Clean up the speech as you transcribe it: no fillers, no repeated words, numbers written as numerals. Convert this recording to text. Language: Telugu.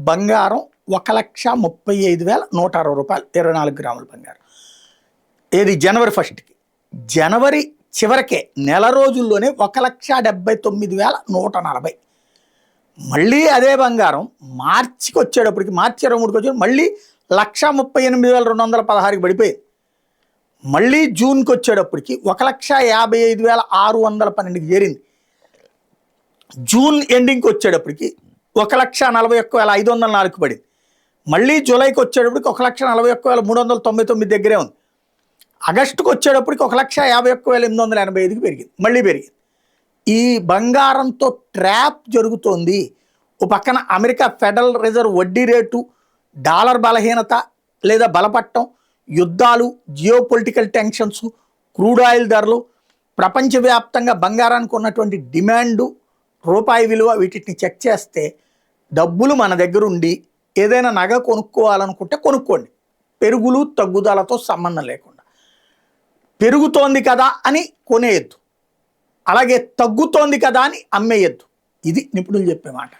బంగారం 1,35,160 రూపాయలు 24 గ్రాముల బంగారం. ఏది జనవరి 1కి, జనవరి చివరికే నెల రోజుల్లోనే 1,79,140. మళ్ళీ అదే బంగారం మార్చికి వచ్చేటప్పటికి, మార్చి 23కి వచ్చి మళ్ళీ 1,38,216కి పడిపోయింది. మళ్ళీ జూన్కి వచ్చేటప్పటికి 1,55,612కి చేరింది. జూన్ ఎండింగ్కి వచ్చేటప్పటికి 1,41,504కి పడింది. మళ్ళీ జూలైకి వచ్చేటప్పటికి 1,41,399 దగ్గరే ఉంది. ఆగస్టుకు వచ్చేటప్పటికి 1,51,885కి పెరిగింది, మళ్ళీ పెరిగింది. ఈ బంగారంతో ట్రాప్ జరుగుతోంది. ఓ పక్కన అమెరికా ఫెడరల్ రిజర్వ్ వడ్డీ రేటు, డాలర్ బలహీనత లేదా బలపట్టం, యుద్ధాలు, geo political tensions, crude oil ధరలు, ప్రపంచవ్యాప్తంగా బంగారానికి ఉన్నటువంటి డిమాండు, రూపాయి విలువ, వీటిని చెక్ చేస్తే డబ్బులు మన దగ్గర ఉండి ఏదైనా నగ కొనుక్కోవాలనుకుంటే కొనుక్కోండి, పెరుగులు తగ్గుదలతో సంబంధం లేకుండా. పెరుగుతోంది కదా అని కొనేయద్దు, అలాగే తగ్గుతోంది కదా అని అమ్మేయద్దు. ఇది నిపుణులు చెప్పే మాట.